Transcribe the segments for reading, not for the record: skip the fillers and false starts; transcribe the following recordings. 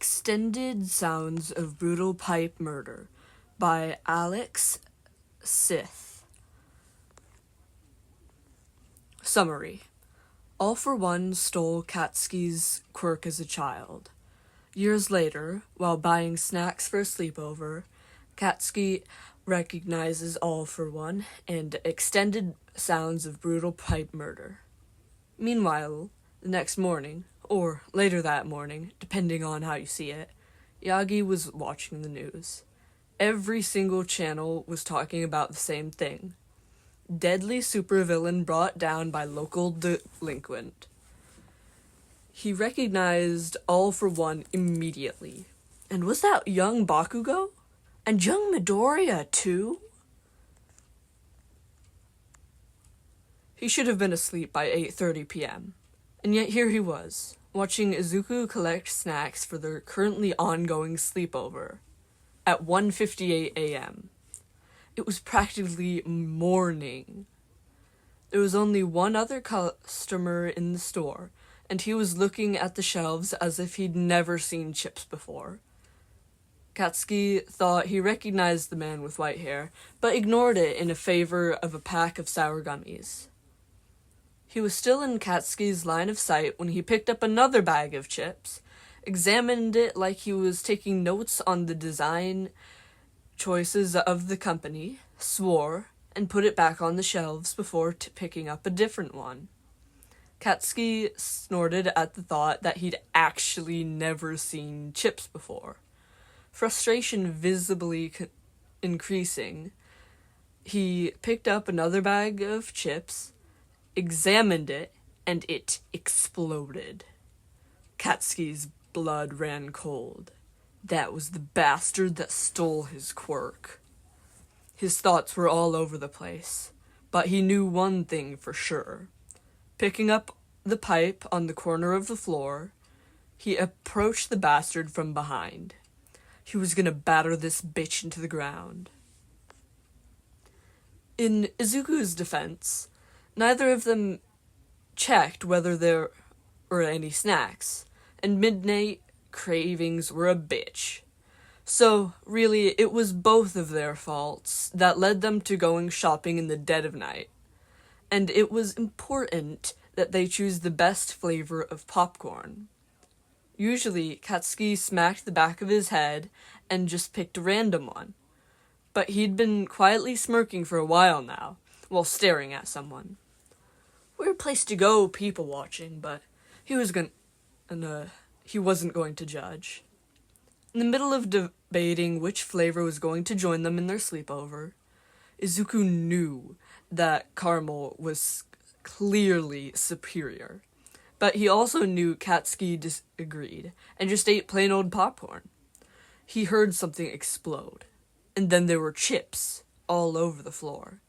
Extended Sounds of Brutal Pipe Murder by Alex Sith. Summary. All for One stole Katsuki's quirk as a child. Years later, while buying snacks for a sleepover, Katsuki recognizes All for One and Extended Sounds of Brutal Pipe Murder. Meanwhile, the next morning, or later that morning, depending on how you see it, Yagi was watching the news. Every single channel was talking about the same thing. Deadly supervillain brought down by local delinquent. He recognized All for One immediately. And was that Young Bakugou? And Young Midoriya, too? He should have been asleep by 8:30 p.m. And yet here he was, watching Izuku collect snacks for their currently ongoing sleepover at 1:58 a.m. It was practically morning. There was only one other customer in the store, and he was looking at the shelves as if he'd never seen chips before. Katsuki thought he recognized the man with white hair, but ignored it in favor of a pack of sour gummies. He was still in Katsuki's line of sight when he picked up another bag of chips, examined it like he was taking notes on the design choices of the company, swore, and put it back on the shelves before picking up a different one. Katsuki snorted at the thought that he'd actually never seen chips before. Frustration visibly increasing, he picked up another bag of chips, examined it, and it exploded. Katsuki's blood ran cold. That was the bastard that stole his quirk. His thoughts were all over the place, but he knew one thing for sure. Picking up the pipe on the corner of the floor, he approached the bastard from behind. He was gonna batter this bitch into the ground. In Izuku's defense, neither of them checked whether there were any snacks, and midnight cravings were a bitch. So, really, it was both of their faults that led them to going shopping in the dead of night. And it was important that they choose the best flavor of popcorn. Usually, Katsuki smacked the back of his head and just picked a random one. But he'd been quietly smirking for a while now, while staring at someone. Weird place to go people watching, but he wasn't going to judge. In the middle of debating which flavor was going to join them in their sleepover, Izuku knew that caramel was clearly superior. But he also knew Katsuki disagreed, and just ate plain old popcorn. He heard something explode, and then there were chips all over the floor.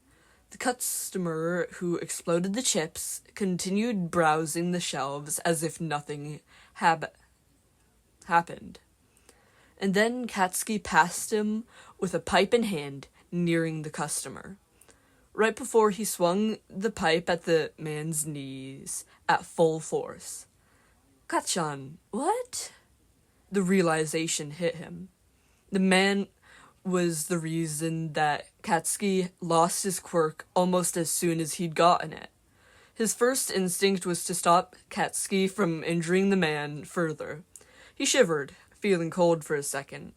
The customer who exploded the chips continued browsing the shelves as if nothing happened. And then Katsuki passed him with a pipe in hand, nearing the customer. Right before he swung the pipe at the man's knees at full force. Katchan, what? The realization hit him. The man was the reason that Katsuki lost his quirk almost as soon as he'd gotten it. His first instinct was to stop Katsuki from injuring the man further. He shivered, feeling cold for a second.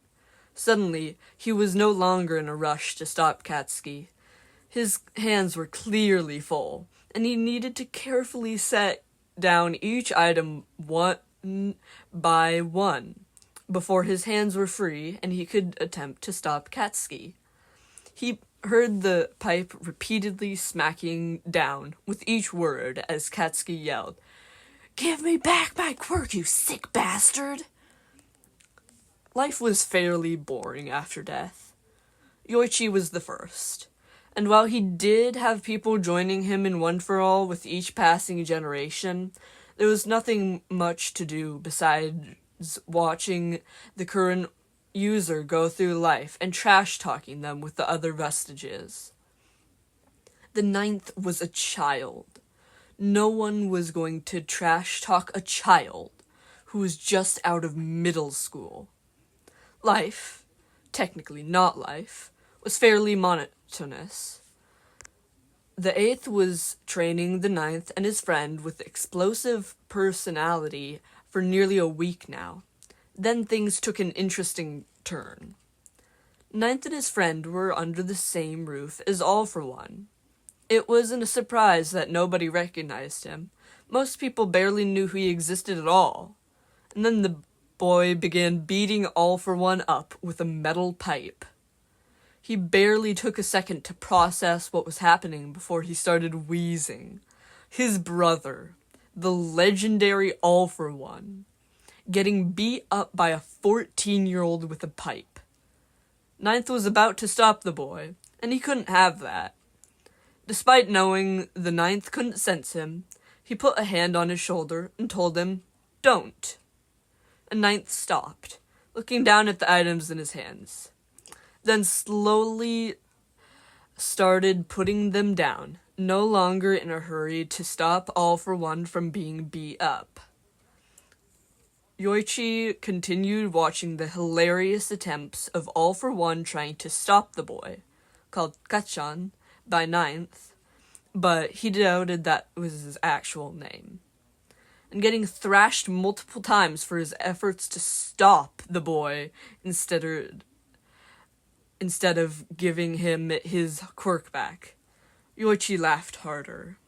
Suddenly, he was no longer in a rush to stop Katsuki. His hands were clearly full, and he needed to carefully set down each item one by one before his hands were free and he could attempt to stop Katsuki. He heard the pipe repeatedly smacking down with each word as Katsuki yelled, "Give me back my quirk, you sick bastard!" Life was fairly boring after death. Yoichi was the first. And while he did have people joining him in One for All with each passing generation, there was nothing much to do besides watching the current user go through life and trash-talking them with the other vestiges. The ninth was a child. No one was going to trash-talk a child who was just out of middle school. Life, technically not life, was fairly monotonous. The 8th was training the 9th and his friend with explosive personality for nearly a week now. Then things took an interesting turn. 9th and his friend were under the same roof as All for One. It wasn't a surprise that nobody recognized him. Most people barely knew he existed at all. And then the boy began beating All for One up with a metal pipe. He barely took a second to process what was happening before he started wheezing. His brother, the legendary All for One, getting beat up by a 14-year-old with a pipe. 9th was about to stop the boy, and he couldn't have that. Despite knowing the 9th couldn't sense him, he put a hand on his shoulder and told him, "Don't." And 9th stopped, looking down at the items in his hands. Then slowly started putting them down, no longer in a hurry to stop All for One from being beat up. Yoichi continued watching the hilarious attempts of All for One trying to stop the boy, called Kachan, by 9th, but he doubted that was his actual name, and getting thrashed multiple times for his efforts to stop the boy instead of giving him his quirk back. Yoichi laughed harder.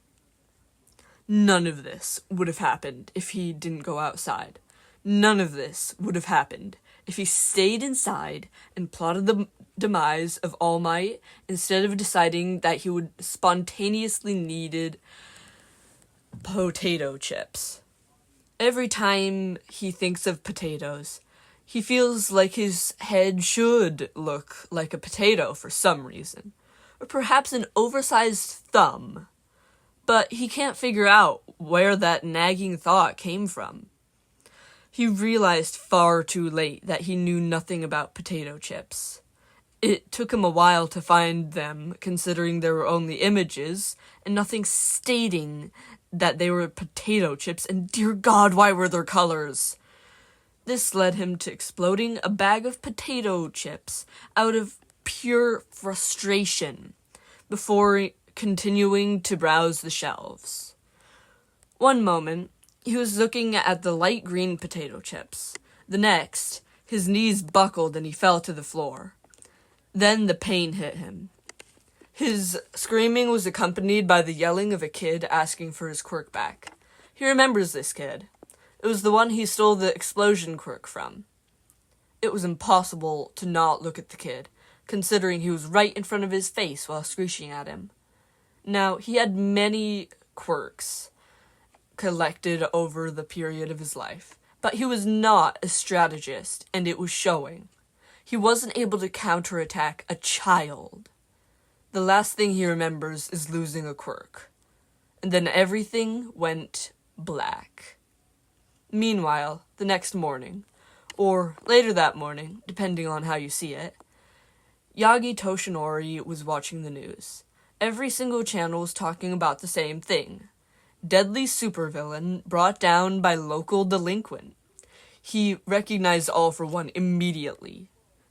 None of this would have happened if he didn't go outside. None of this would have happened if he stayed inside and plotted the demise of All Might instead of deciding that he would spontaneously needed potato chips. Every time he thinks of potatoes, he feels like his head should look like a potato for some reason, or perhaps an oversized thumb, but he can't figure out where that nagging thought came from. He realized far too late that he knew nothing about potato chips. It took him a while to find them, considering there were only images, and nothing stating that they were potato chips, and dear God, why were there colors? This led him to exploding a bag of potato chips out of pure frustration, before continuing to browse the shelves. One moment, he was looking at the light green potato chips. The next, his knees buckled and he fell to the floor. Then the pain hit him. His screaming was accompanied by the yelling of a kid asking for his quirk back. He remembers this kid. It was the one he stole the explosion quirk from. It was impossible to not look at the kid, considering he was right in front of his face while screeching at him. Now, he had many quirks collected over the period of his life, but he was not a strategist, and it was showing. He wasn't able to counterattack a child. The last thing he remembers is losing a quirk. And then everything went black. Meanwhile, the next morning, or later that morning, depending on how you see it, Yagi Toshinori was watching the news. Every single channel was talking about the same thing. Deadly supervillain brought down by local delinquent. He recognized All for One immediately.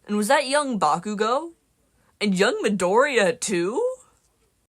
And was that Young Bakugou? And Young Midoriya too?